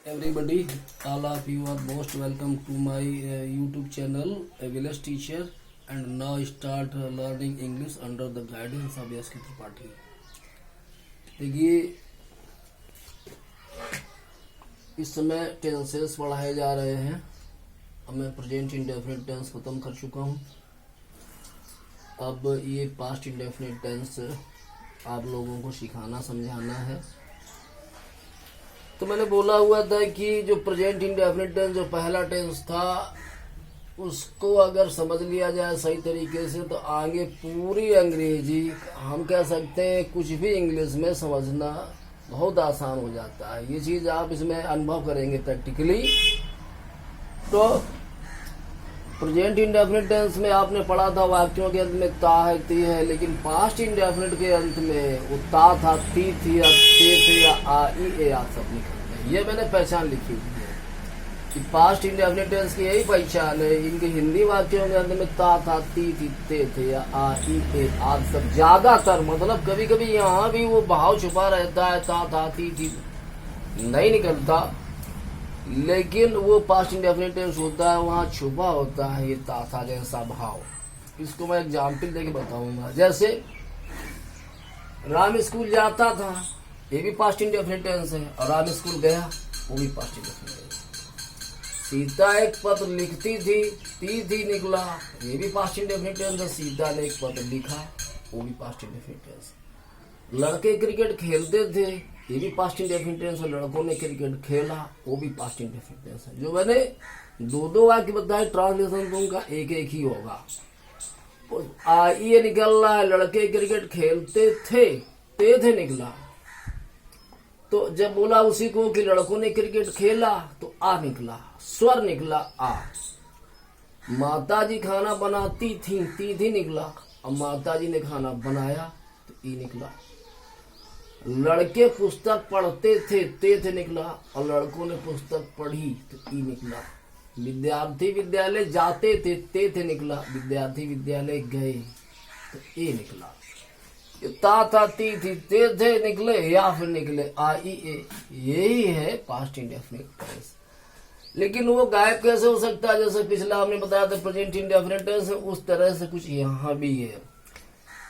everybody, all of you are most welcome to my YouTube channel, a village teacher, and now start learning English under the guidance of S.K. Tripathi. देखिए, इस समय tenses पढ़ाए जा रहे हैं। अब मैं प्रेजेंट इंडेफिनिट टेंस खत्म कर चुका हूँ। अब ये पास्ट इंडेफिनिट टेंस आप लोगों को सिखाना समझाना है। तो मैंने बोला हुआ था कि जो प्रेजेंट इंडेफिनिट टेंस जो पहला टेंस था उसको अगर समझ लिया जाए सही तरीके से तो आगे पूरी अंग्रेजी हम कह सकते हैं कुछ भी इंग्लिश में समझना बहुत आसान हो जाता है। ये चीज आप इसमें अनुभव करेंगे प्रैक्टिकली। तो प्रेजेंट इंडेफिनिट टेंस में आपने पढ़ा था वाक्यों के अंत में ता है ती है, लेकिन पास्ट इंडेफिनिट के अंत में वो ता था ती थी या ते थे या आ ई ए आप सब निकलते हैं। ये मैंने पहचान लिखी हुई है कि पास्ट इंडेफिनिट टेंस की यही पहचान है। इनके हिंदी वाक्यों के अंत में ता था ती थी ते थे या आ ई ए आप सब ज्यादातर, मतलब कभी कभी यहाँ भी वो भाव छुपा रहता है, ता था ती थी नहीं निकलता, लेकिन वो पास्ट इंडेफिनिट टेंस होता है वहां छुपा होता है ये ता था जैसा भाव। इसको मैं एग्जाम्पल देके बताऊंगा। जैसे राम स्कूल जाता था, ये भी पास्ट इंडेफिनिट टेंस है, और राम स्कूल गया, वो भी पास्ट इंडेफिनिट टेंस है। सीता एक पत्र लिखती थी निकला, ये भी पास्ट इंडेफिनिट टेंस है। सीता ने एक पत्र लिखा, वो भी पास्ट इंडेफिनिट टेंस है। लड़के क्रिकेट खेलते थे, ये भी पास्ट इंडेफिनिट टेंस है। लड़कों ने क्रिकेट खेला, वो भी पास्ट इंडेफिनिट टेंस है। जो मैंने दो वाक्य बताए, ट्रांसलेशन तो उनका एक एक ही होगा। ये निकल रहा है, लड़के क्रिकेट खेलते थे निकला। तो जब बोला उसी को कि लड़कों ने क्रिकेट खेला तो आ निकला, स्वर निकला आ। माता जी खाना बनाती थी निकला, अब माता जी ने खाना बनाया तो ई निकला। लड़के पुस्तक पढ़ते थे निकला, और लड़कों ने पुस्तक पढ़ी तो ई निकला। विद्यार्थी विद्यालय जाते थे निकला, विद्यार्थी विद्यालय गए तो ए निकला। ता था ती थी ते थे निकले या फिर निकले आ ई ए, यही है पास्ट इंडेफिनिट टेंस। लेकिन वो गायब कैसे हो सकता है? जैसे पिछला हमने बताया था प्रेजेंट इंडेफिनिट टेंस, उस तरह से कुछ यहाँ भी है।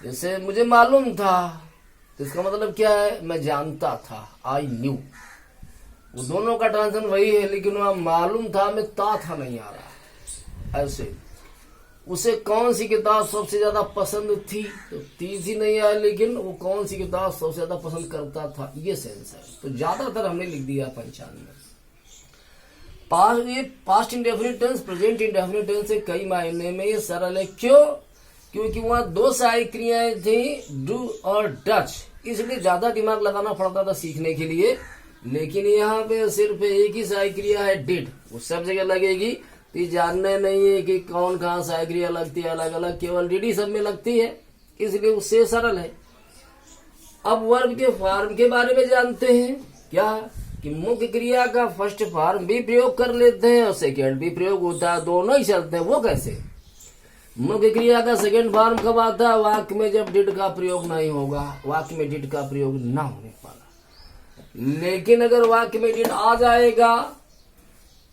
जैसे मुझे मालूम था, तो इसका मतलब क्या है? मैं जानता था, आई न्यू। वो दोनों का ट्रांसलेशन वही है, लेकिन वहां मालूम था में ता था नहीं आ रहा। ऐसे उसे कौन सी किताब सबसे ज्यादा पसंद थी, तो थी नहीं आया, लेकिन वो कौन सी किताब सबसे ज्यादा पसंद करता था, ये सेंस है। तो ज्यादातर हमने लिख दिया पंचान में। Past indefinite tense present indefinite tense से कई मायने में ये सरल है। क्यों? क्योंकि वहां दो सहायक क्रियाएं थी, डू और डच, इसलिए ज्यादा दिमाग लगाना पड़ता था सीखने के लिए। लेकिन यहाँ पे सिर्फ एक ही सहायक क्रिया है, डिड। वो सब जगह लगेगी, तो जानने नहीं है कि कौन कहाँ सहायक क्रिया लगती है, अलग अलग, केवल डिड ही सब में लगती है, इसलिए उससे सरल है। अब वर्ब के फॉर्म के बारे में जानते हैं क्या कि मुख्य क्रिया का फर्स्ट फॉर्म भी प्रयोग कर लेते हैं और सेकेंड भी प्रयोग होता है, दोनों ही चलते हैं। वो कैसे? मुख्य क्रिया का सेकेंड फॉर्म कब आता है? वाक्य में जब डिड का प्रयोग नहीं होगा, वाक्य में डिड का प्रयोग ना होने पाला। लेकिन अगर वाक्य में डिड आ जाएगा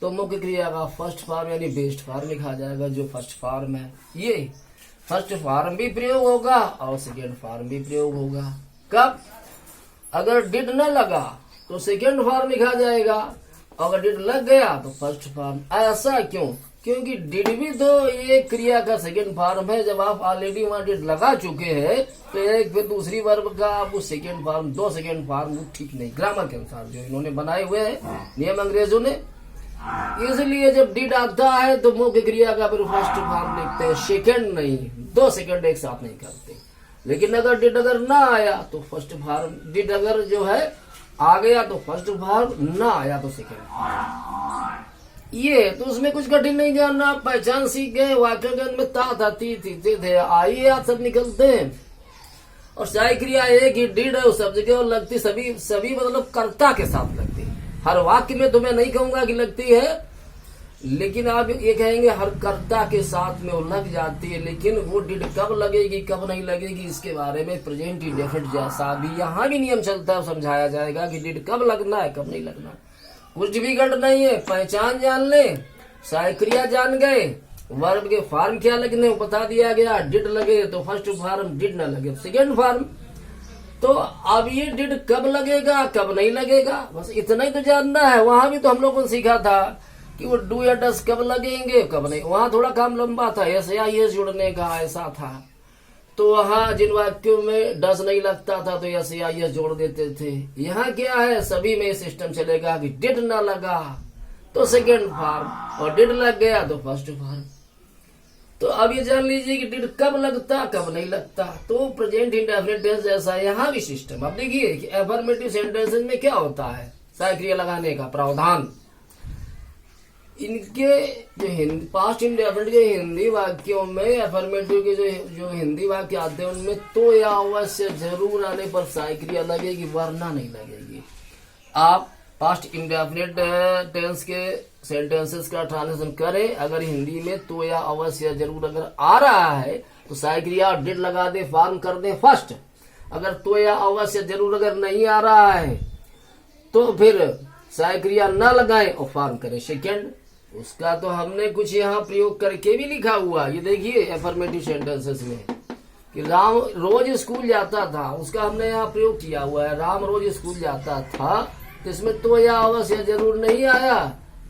तो मुख्य क्रिया का फर्स्ट फॉर्म यानी बेस्ट फॉर्म लिखा जाएगा, जो फर्स्ट फॉर्म है। ये फर्स्ट फॉर्म भी प्रयोग होगा और सेकेंड फॉर्म भी प्रयोग होगा। कब? अगर डिड न लगा तो सेकेंड फॉर्म लिखा जाएगा, अगर डिड लग गया तो फर्स्ट फॉर्म। ऐसा क्यों? क्योंकि डिड भी तो ये क्रिया का सेकेंड फॉर्म है। जब आप ऑलरेडी वहां डिड लगा चुके हैं तो एक फिर दूसरी वर्ब का आप उस सेकेंड फॉर्म, दो सेकेंड फॉर्म ठीक नहीं, ग्रामर के अनुसार जो इन्होंने बनाए हुए हैं नियम अंग्रेजों ने। इसलिए जब डिड आता है तो मुख्य क्रिया का फिर फर्स्ट फॉर्म लिखते हैं, सेकेंड नहीं, दो सेकेंड एक साथ नहीं करते। लेकिन अगर डिड अगर ना आया तो फर्स्ट फॉर्म, डिड अगर जो है आ गया तो फर्स्ट फॉर्म, ना आया तो सेकेंड फॉर्म। ये तो उसमें कुछ कठिन नहीं जानना, आप पहचान सीख गए। वाक्य के अंत में ता था ती थे आइए आप सब निकलते हैं। और सहायक क्रिया एक ही डिड है, उस सब जगह और लगती, सभी मतलब कर्ता के साथ लगती है। हर वाक्य में तो मैं नहीं कहूंगा कि लगती है, लेकिन आप ये कहेंगे हर कर्ता के साथ में वो लग जाती है। लेकिन वो डिड कब लगेगी कब नहीं लगेगी इसके बारे में प्रेजेंट इंडेफिनिट जैसा भी यहाँ भी नियम चलता है, समझाया जाएगा कि डिड कब लगना है कब नहीं लगना है। कुछ डिफिकल्ट नहीं है, पहचान जान ले, सहायक क्रिया जान गए, वर्ब के फॉर्म क्या लगने वो बता दिया गया। डिड लगे तो फर्स्ट फॉर्म, डिड ना लगे सेकेंड फॉर्म। तो अब ये डिड कब लगेगा कब नहीं लगेगा, बस इतना ही तो जानना है। वहां भी तो हम लोगों ने सीखा था कि वो डू या डस कब लगेंगे कब नहीं, वहां थोड़ा काम लंबा था, एस या ये जुड़ने का ऐसा था। तो वहां जिन वाक्यों में डस नहीं लगता था तो एस या ये जोड़ देते थे। यहाँ क्या है, सभी में सिस्टम चलेगा कि डिड ना लगा तो सेकेंड फॉर्म और डिड लग गया तो फर्स्ट फॉर्म। तो अब ये जान लीजिए कि डिड कब लगता कब नहीं लगता। तो प्रेजेंट इंडेफिनिट टेंस जैसा यहाँ भी सिस्टम। अब देखिए कि एफर्मेटिव सेंटेंसेस में क्या होता है, सहायक क्रिया लगाने का प्रावधान। इनके जो पास्ट इंडेफिनिट के हिंदी वाक्यों में एफर्मेटिव के जो हिंदी वाक्य आते हैं उनमें तो या अवश्य जरूर आने पर सहायक क्रिया लगेगी, वरना नहीं लगेगी। आप पास्ट इंडेफिनिट टेंस के सेंटेंसेस का ट्रांसलेशन करें, अगर हिंदी में तो या अवश्य जरूर अगर आ रहा है तो सहायक क्रिया डिड लगा दे, फॉर्म कर दे फर्स्ट। अगर तो या अवश्य जरूर अगर नहीं आ रहा है तो फिर सहायक क्रिया न लगाएं और फॉर्म करें सेकेंड। उसका तो हमने कुछ यहाँ प्रयोग करके भी लिखा हुआ। ये देखिए एफर्मेटिव सेंटेंसेस में कि राम रोज स्कूल जाता था, उसका हमने यहाँ प्रयोग किया हुआ है। राम रोज स्कूल जाता था, तो इसमें तो या अवश्य जरूर नहीं आया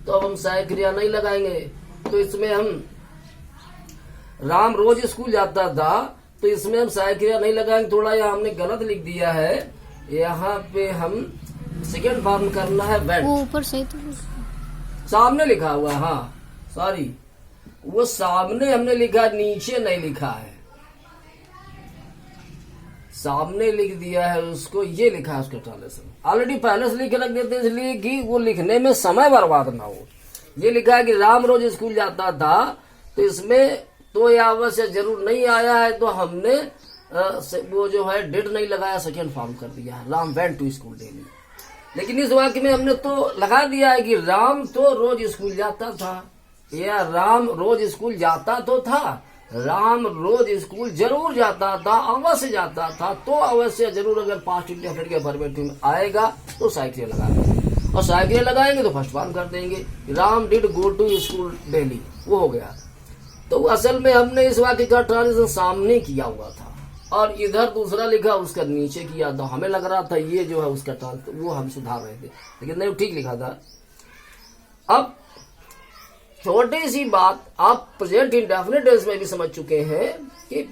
तो अब हम सहायक क्रिया नहीं लगाएंगे। तो इसमें हम राम रोज स्कूल जाता था तो इसमें हम सहायक क्रिया नहीं लगाएंगे। थोड़ा यहाँ हमने गलत लिख दिया है, यहाँ पे हम सेकेंड फॉर्म करना है वेंट। वो ऊपर सही तो सामने लिखा हुआ है, हाँ सॉरी, वो सामने हमने लिखा, नीचे नहीं लिखा है। सामने लिख दिया है उसको, ये लिखा है उसका ट्रांसलेशन। ऑलरेडी पहले से लिख के रख देते इसलिए कि वो लिखने में समय बर्बाद ना हो। ये लिखा है कि राम रोज स्कूल जाता था, तो इसमें तो या अवश्य जरूर नहीं आया है तो हमने वो जो है डिड नहीं लगाया, सेकेंड फॉर्म कर दिया है, Ram went to school daily. लेकिन इस वाक्य में हमने तो लगा दिया है कि राम तो रोज स्कूल जाता था, या राम रोज स्कूल जाता तो था, राम रोज स्कूल जरूर जाता था, अवश्य जाता था। तो अवश्य जरूर अगर पास्ट इंडेफिनिट के अफर्मेटिव में आएगा तो सहायक क्रिया लगाएंगे, और सहायक क्रिया लगाएंगे तो फर्स्ट फॉर्म कर देंगे। Ram did go to school daily, वो हो गया। तो असल में हमने इस वाक्य का ट्रांसलेशन सामने किया हुआ था और इधर दूसरा लिखा उसका नीचे किया था। हमें लग रहा था ये जो है उसका ट्रांसलेशन, वो हम सुधार रहे थे, लेकिन नहीं ठीक लिखा था। अब छोटी सी बात आप प्रेजेंट इंडेफिनिट टेंस में भी समझ चुके हैं कि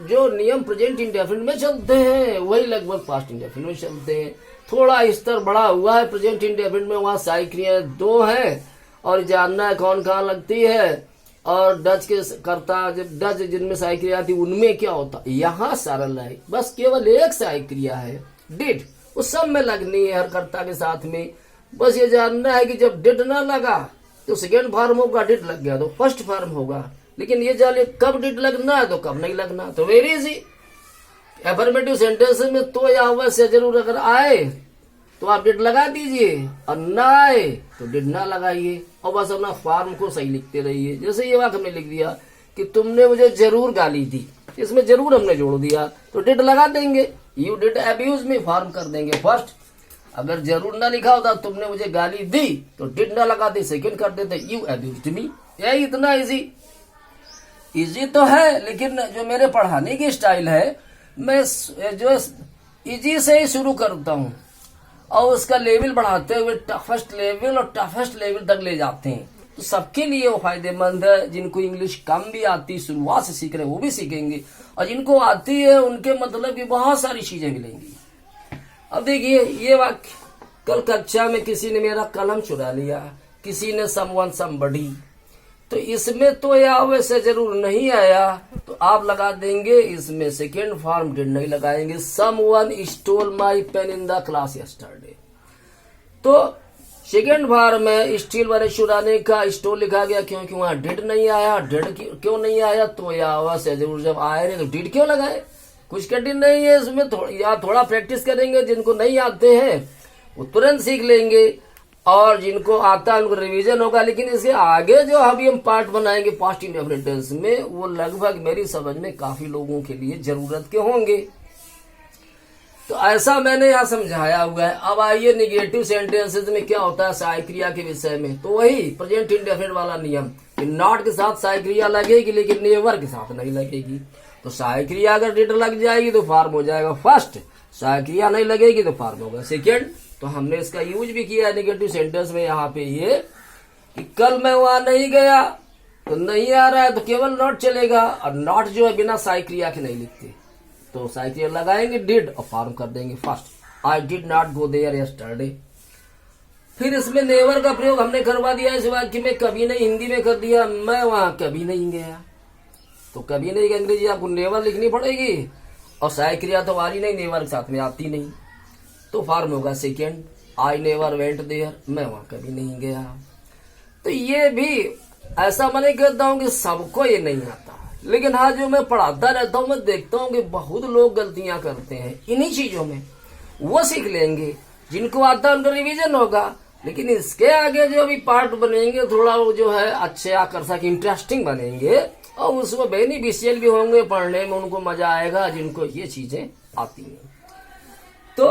जो नियम प्रेजेंट इंडेफिनिट में चलते हैं वही लगभग पास्ट इंडेफिनिट में चलते हैं। थोड़ा स्तर बड़ा हुआ है प्रेजेंट इंडेफिनिट में, वहां सहायक क्रियाएं दो हैं और जानना है कौन कहाँ लगती है, और डच के कर्ता जब डच जिनमें सहायक क्रिया थी उनमें क्या होता। यहाँ सरल है, बस केवल एक सहायक क्रिया है डिड, उस सब में लगनी है हर कर्ता के साथ में। बस ये जानना है कि जब डिड ना लगा तो सेकेंड फॉर्म होगा, डिड लग गया तो फर्स्ट फॉर्म होगा। लेकिन ये जाने कब डिड लगना है तो कब नहीं लगना। तो वेरी इजी, एफर्मेटिव सेंटेंसेस में तो या अवश्य जरूर अगर आए तो आप डिड लगा दीजिए, और ना आए तो डिड ना लगाइए, और बस अपना फॉर्म को सही लिखते रहिए। जैसे ये वाक्य हमने लिख दिया कि तुमने मुझे जरूर गाली दी, इसमें जरूर हमने जोड़ दिया तो डिड लगा देंगे। You did abuse me, form कर देंगे फर्स्ट। अगर जरूर ना लिखा होता तुमने मुझे गाली दी तो डिड ना लगाते, सेकंड कर देते यू अब्यूज्ड मी। यही इतना इजी तो है, लेकिन जो मेरे पढ़ाने की स्टाइल है, मैं जो इजी से ही शुरू करता हूँ और उसका लेवल बढ़ाते हुए टफेस्ट लेवल और टफेस्ट लेवल तक ले जाते हैं। तो सबके लिए वो फायदेमंद है। जिनको इंग्लिश कम भी आती, शुरुआत से सीख रहे वो भी सीखेंगे, और जिनको आती है उनके मतलब की बहुत सारी चीजें मिलेंगी। अब देखिए ये वाक्य, कल कक्षा में किसी ने मेरा कलम चुरा लिया, किसी ने समवन समबडी, तो इसमें तो या वैसे जरूर नहीं आया तो आप लगा देंगे इसमें सेकेंड फॉर्म डिड नहीं लगाएंगे। Someone stole my pain in the class yesterday, तो सेकेंड फॉर्म में स्टील वाले चुराने का स्टोल लिखा गया क्योंकि वहां डिड नहीं आया। डिड क्यों नहीं आया, तो या वैसे जरूर जब आए नहीं तो डिड क्यों लगाए। कुछ कठिन नहीं है इसमें, थोड़ा प्रैक्टिस करेंगे। जिनको नहीं आते हैं वो तुरंत सीख लेंगे, और जिनको आता है उनको रिवीजन होगा। लेकिन इसके आगे जो अभी हम पार्ट बनाएंगे पास्ट इंडेफिनिट टेंस में, वो लगभग मेरी समझ में काफी लोगों के लिए जरूरत के होंगे। तो ऐसा मैंने यहाँ समझाया हुआ है। अब आइए निगेटिव सेंटेंसेस में क्या होता है सहायक क्रिया के विषय में। तो वही प्रेजेंट इंडेफिनिट वाला नियम कि नॉट के साथ सहायक क्रिया लगेगी लेकिन नेवर के साथ नहीं लगेगी। तो सहायक क्रिया अगर डिड लग जाएगी तो फॉर्म हो जाएगा फर्स्ट, सहायक क्रिया नहीं लगेगी तो फॉर्म होगा सेकेंड। तो हमने इसका यूज भी किया है निगेटिव सेंटेंस में यहाँ पे ये कि कल मैं वहां नहीं गया तो नहीं आ रहा है तो केवल नॉट चलेगा, और नॉट जो है बिना सहायक क्रिया के नहीं लिखते। तो सहायक क्रिया लगाएंगे डिड और फॉर्म कर देंगे first, I did not go there yesterday. फिर इसमें नेवर का प्रयोग हमने करवा दिया इस वाक्य में, कभी नहीं हिंदी में कर दिया, मैं वहां कभी नहीं गया। तो कभी नहीं की अंग्रेजी आपको नेवर लिखनी पड़ेगी, और सहायक क्रिया तो वाली नहीं, नेवर के साथ में आती नहीं, तो फॉर्म होगा second, I never went there, मैं वहां कभी नहीं गया। तो ये भी ऐसा मैं नहीं कहता हूं कि सबको ये नहीं आता, लेकिन हाँ जो मैं पढ़ाता रहता हूं मैं देखता हूं कि बहुत लोग गलतियां करते हैं इन्हीं चीजों में। वो सीख लेंगे, जिनको आता है उनका रिवीजन होगा, लेकिन इसके आगे जो भी पार्ट बनेंगे थोड़ा वो जो है अच्छे आकर्षक इंटरेस्टिंग बनेंगे और उसको बेनिफिशियल भी होंगे, पढ़ने में उनको मजा आएगा जिनको ये चीजें आती हैं। तो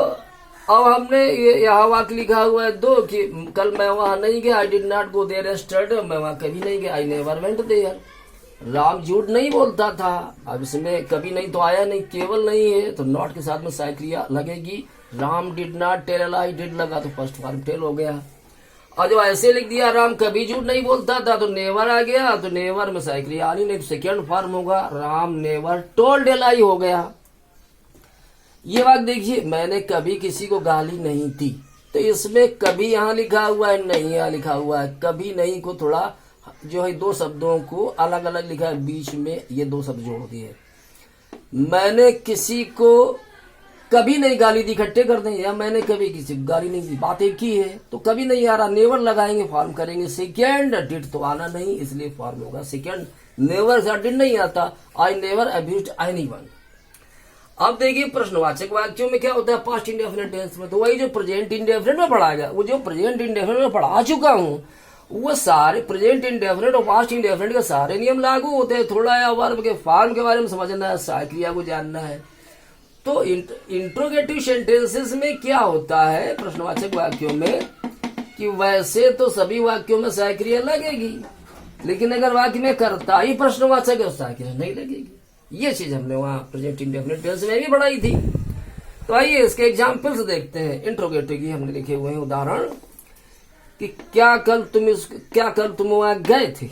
अब हमने ये यहाँ वाक्य लिखा हुआ है दो कि कल मैं वहां नहीं गया, I did not go there yesterday, मैं वहां कभी नहीं गया, I never went there. Ram झूठ नहीं बोलता था, अब इसमें कभी नहीं तो आया नहीं, केवल नहीं है तो नॉट के साथ में सहायक क्रिया लगेगी। Ram did not tell a lie, did लगा तो फर्स्ट फॉर्म टेल हो गया। और जो ऐसे लिख दिया राम कभी झूठ नहीं बोलता था तो नेवर आ गया, तो नेवर में सहायक क्रिया आनी नहीं तो सेकेंड फॉर्म होगा, राम नेवर टोल्ड अ लाई हो गया। ये बात देखिए, मैंने कभी किसी को गाली नहीं दी, तो इसमें कभी यहाँ लिखा हुआ है, नहीं यहाँ लिखा हुआ है। कभी नहीं को थोड़ा जो है दो शब्दों को अलग अलग लिखा है, बीच में ये दो शब्द जोड़ दिए। मैंने किसी को कभी नहीं गाली दी, इकट्ठे कर दें, या मैंने कभी किसी को गाली नहीं दी, बात एक ही है। तो कभी नहीं आ रहा, नेवर लगाएंगे, फॉर्म करेंगे सेकेंड, डिड तो आना नहीं इसलिए फॉर्म होगा सेकेंड। नेवर से डिड नहीं आता, आई नेवर अब्यूज्ड एनीवन। अब देखिए प्रश्नवाचक वाक्यों में क्या होता है पास्ट इंडेफिनिट टेंस में, तो वही जो प्रेजेंट इंडेफिनिट में पढ़ा गया, वो जो प्रेजेंट इंडेफिनिट में पढ़ा चुका हूं वो सारे प्रेजेंट इंडेफिनिट और पास्ट इंडेफिनिट के सारे नियम लागू होते हैं। थोड़ा या वर्ब के फॉर्म के बारे में समझना है, सहायक क्रिया को जानना है। तो इंट्रोगेटिव सेंटेंसेस में क्या होता है प्रश्नवाचक वाक्यों में कि वैसे तो सभी वाक्यों में सहायक क्रिया लगेगी, लेकिन अगर वाक्य में कर्ता ही प्रश्नवाचक है तो सहायक क्रिया नहीं लगेगी। ये चीज हमने वहां प्रेजेंट इंडेफिनिट टेंस में भी पढ़ाई थी। तो आइए इसके एग्जाम्पल्स देखते हैं। इंट्रोगेटिव की हमने लिखे हुए हैं उदाहरण कि क्या कल तुम वहां गए थे,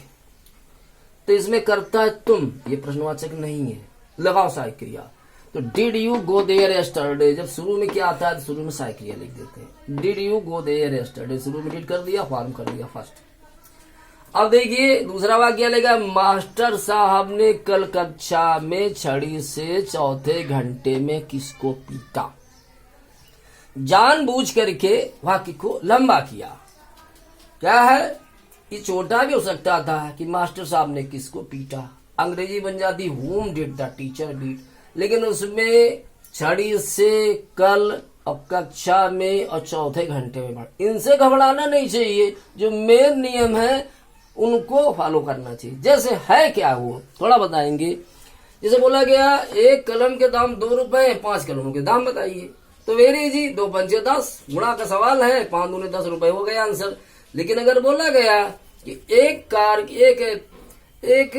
तो इसमें करता है तुम, ये प्रश्नवाचक नहीं है, लगाओ सहायक क्रिया। तो did you go there yesterday, जब शुरू में क्या आता है तो शुरू में सहायक क्रिया लिख देते हैं। Did you go there yesterday, शुरू में डिड कर दिया, फॉर्म कर दिया फर्स्ट। अब देखिए दूसरा वाक्य लेगा, मास्टर साहब ने कल कक्षा में छड़ी से चौथे घंटे में किसको पीटा। जानबूझ करके वाक्य को लंबा किया। क्या है, ये छोटा भी हो सकता था कि मास्टर साहब ने किसको पीटा, अंग्रेजी बन जाती whom did the teacher beat, लेकिन उसमें छड़ी से कल और कक्षा में और चौथे घंटे में, इनसे घबराना नहीं चाहिए। जो मेन नियम है उनको फॉलो करना चाहिए। जैसे है क्या वो थोड़ा बताएंगे। जैसे बोला गया एक कलम के दाम 2 रुपए, 5 कलमों के दाम बताइए, तो वेरी इजी, 2 पंचे 10, गुणा का सवाल है, 5 दूने 10 रुपए हो गया आंसर। लेकिन अगर बोला गया कि एक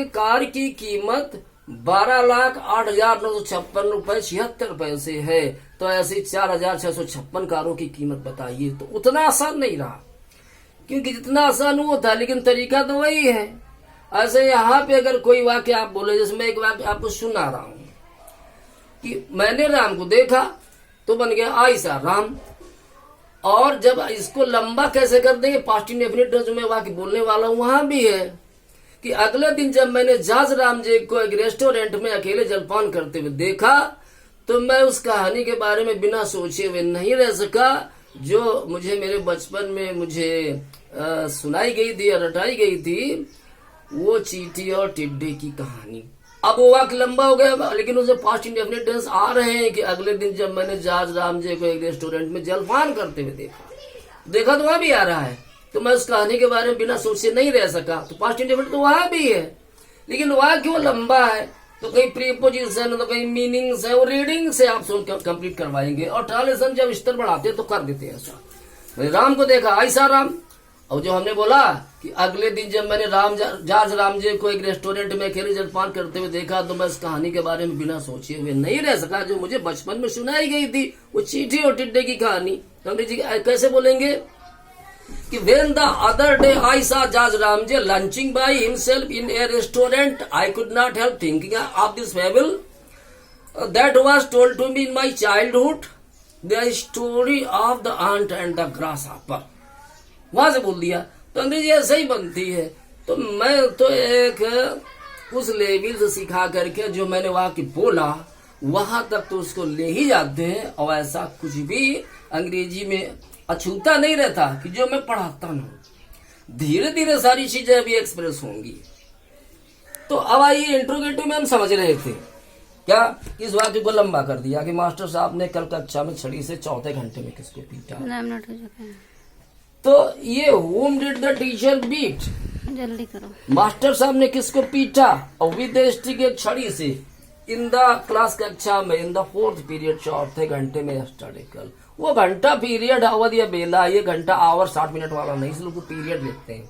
कार की कीमत 12,08,956 रुपए 76 पैसे है, तो ऐसी 4,656 कारों की कीमत बताइए। तो उतना आसान नहीं रहा, क्योंकि जितना आसान वो था लेकिन तरीका तो वही है। ऐसे यहाँ पे अगर कोई वाक्य आप बोले, जैसे मैं एक वाक्य आपको सुना रहा हूं कि मैंने राम को देखा, तो बन गया आई सा राम। और जब इसको लंबा कैसे कर देंगे, पास्ट इंडेफिनिट जो मैं वाक्य बोलने वाला हूं वहां भी है कि अगले दिन जब मैंने जहाज राम जी को एक रेस्टोरेंट में अकेले जलपान करते हुए देखा, तो मैं उस कहानी के बारे में बिना सोचे हुए नहीं रह सका जो मुझे मेरे बचपन में मुझे सुनाई गई थी और रटाई गई थी, वो चींटी और टिड्डे की कहानी। अब वो वाक्य लंबा हो गया, लेकिन उसे पास्ट इंडेफिनिट टेंस आ रहे हैं कि अगले दिन जब मैंने जहाज राम जी को एक रेस्टोरेंट में जलपान करते हुए देखा तो वहां भी आ रहा है, तो मैं उस कहानी के बारे में बिना सोचे नहीं रह सका, तो पास्ट इंडेफिनिट तो वहां भी है, लेकिन वाक्य वो लंबा है। तो कहीं प्रीपोजिशन, तो कहीं मीनिंग से और रीडिंग से आप कंप्लीट करवाएंगे। और ट्रांसलेशन जब स्तर बढ़ाते हैं तो कर देते हैं ऐसा। मैंने राम को देखा, ऐसा राम। और जो हमने बोला कि अगले दिन जब मैंने जॉर्ज रामजे को एक रेस्टोरेंट में अकेले जलपान करते हुए देखा तो मैं इस कहानी के बारे में बिना सोचे हुए नहीं रह सका, जो मुझे बचपन में सुनाई गई थी, वो चींटी और टिड्डे की कहानी। तो अंग्रेजी कैसे बोलेंगे कि when the other day I saw Judge Ramje lunching by himself in a restaurant, I could not help thinking of this fable that was told to me in my childhood, the story of the ant and the grasshopper। वहां से बोल दिया। तो अंग्रेजी ऐसे ही बनती है। तो मैं तो एक उस लेवल से सिखा करके जो मैंने वहां की बोला वहां तक तो उसको ले ही जाते हैं, और ऐसा कुछ भी अंग्रेजी में अछूता नहीं रहता कि जो मैं पढ़ाता हूं। धीरे धीरे सारी चीजें अभी एक्सप्रेस होंगी। तो अब आइए इंट्रोगेटिव में हम समझ रहे थे क्या, इस वाक्य को लंबा कर दिया कि मास्टर साहब ने कल कक्षा में छड़ी से चौथे घंटे में किसको पीटा। तो ये whom did the teacher beat, जल्दी करो। मास्टर साहब ने किसको पीटा और विद स्टिक एक छड़ी से इन द क्लास कक्षा में इन द 4th पीरियड, चौथे घंटे में स्टडी कल। वो घंटा पीरियड अवधि या बेला, ये घंटा आवर 60 मिनट वाला नहीं, इस लोग को पीरियड लिखते हैं।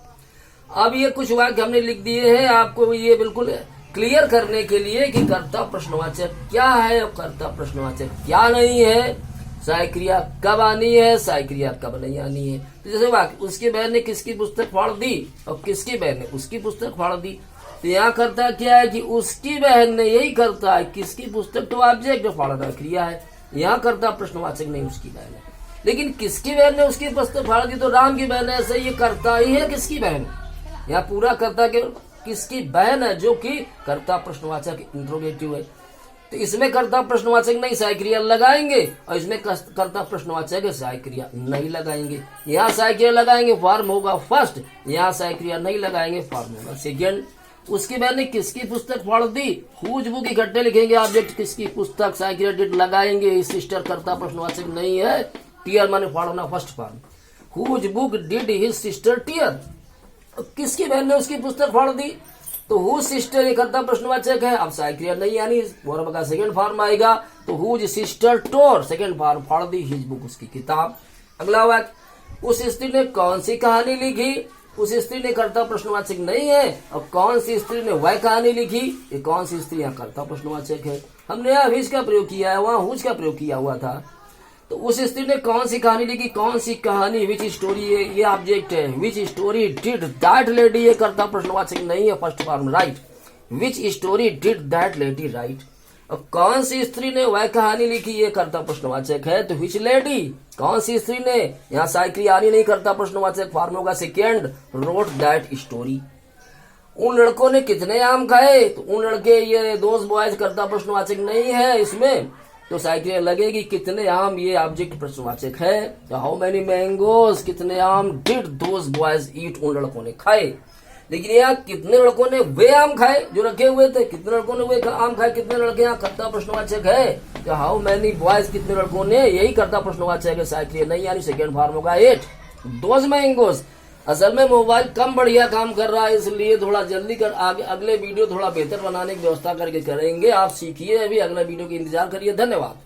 अब ये कुछ वाक्य हमने लिख दिए हैं आपको ये बिल्कुल क्लियर करने के लिए कि कर्ता प्रश्नवाचक क्या है और कर्ता प्रश्नवाचक क्या नहीं है, सहायक क्रिया कब आनी है, सहायक क्रिया कब नहीं आनी है। तो जैसे वाक्य उसकी बहन ने किसकी पुस्तक फाड़ दी और किसकी बहन ने उसकी पुस्तक फाड़ दी। तो यहाँ करता क्या है कि उसकी बहन ने, यही करता है, किसकी पुस्तक तो ऑब्जेक्ट, फाड़ना क्रिया है। यहाँ करता प्रश्नवाचक नहीं, उसकी बहन है। लेकिन किसकी बहन ने उसकी पुस्तक फाड़ दी, तो राम की बहन है, ऐसे ये करता ही है किसकी बहन। यहाँ पूरा करता के किसकी बहन है, जो कि कर्ता प्रश्नवाचक इंट्रोगेटिव है। तो इसमें कर्ता प्रश्नवाचक नहीं सहायक क्रिया लगाएंगे और इसमें कर्ता प्रश्नवाचक सहायक क्रिया नहीं लगाएंगे। यहाँ सहायक क्रिया लगाएंगे फॉर्म होगा फर्स्ट, यहाँ सहायक क्रिया नहीं लगाएंगे फॉर्म होगा सेकेंड। उसकी बहन ने किसकी पुस्तक फाड़ दी, हुज बुक इकट्ठे लिखेंगे, ऑब्जेक्ट किसकी पुस्तक, सहायक क्रिया डिड लगाएंगे। सिस्टर कर्ता प्रश्नवाचक नहीं है, टीयर माने फाड़ना first form. Whose book did his sister tear, किसकी बहन ने उसकी पुस्तक फाड़ दी, तो हुज सिस्टर ये कर्ता प्रश्नवाचक है। अब सहायक क्रिया नहीं यानी वर्ब का सेकंड फॉर्म आएगा, तो हुज सिस्टर टोर सेकंड फॉर्म फाड़ दी हिज बुक उसकी किताब। अगला वाक्य, उस स्त्री ने कौन सी कहानी लिखी, उस स्त्री ने कर्ता प्रश्नवाचक नहीं है, और कौन सी स्त्री ने वह कहानी लिखी, ये कौन सी स्त्री यहाँ कर्ता प्रश्नवाचक है। हमने यहाँ हिज का प्रयोग किया है, वहां हुज का प्रयोग किया हुआ था। तो उस स्त्री ने कौन सी कहानी लिखी, कौन सी कहानी, विच स्टोरी, ये ऑब्जेक्ट है। विच स्टोरी डिड दैट लेडी, ये कर्ता प्रश्नवाचक नहीं है, first form right. Which story did that lady right. और कौन सी स्त्री ने वह कहानी लिखी, ये कर्ता प्रश्नवाचक है, तो विच लेडी, कौन सी स्त्री ने, यहाँ सहायक क्रिया आनी नहीं, कर्ता प्रश्नवाचक फॉर्म होगा सेकेंड, रोट दैट स्टोरी। उन लड़कों ने कितने आम खाए, तो उन लड़के ये दोस्त बॉयज कर्ता प्रश्नवाचक नहीं है इसमें, तो सहायक क्रिया लगेगी कितने आम, ये ऑब्जेक्ट प्रश्नवाचक है। तो हाउ मेनी मैंगोज, कितने आम डिड दोज बॉयज ईट, उन लड़कों ने खाए। लेकिन यहाँ कितने लड़कों ने वे आम खाए जो रखे हुए थे, कितने लड़कों ने वे आम खाए, कितने लड़के, यहाँ कर्ता प्रश्नवाचक है। तो हाउ मेनी बॉयज, कितने लड़कों ने, यही कर्ता प्रश्नवाचक है, सहायक क्रिया नहीं यानी सेकेंड फॉर्म होगा 8 दोज मैंगोज। असल में मोबाइल कम बढ़िया काम कर रहा है, इसलिए थोड़ा जल्दी कर आगे अगले वीडियो थोड़ा बेहतर बनाने की व्यवस्था करके करेंगे। आप सीखिए, अभी अगला वीडियो की इंतजार करिए। धन्यवाद।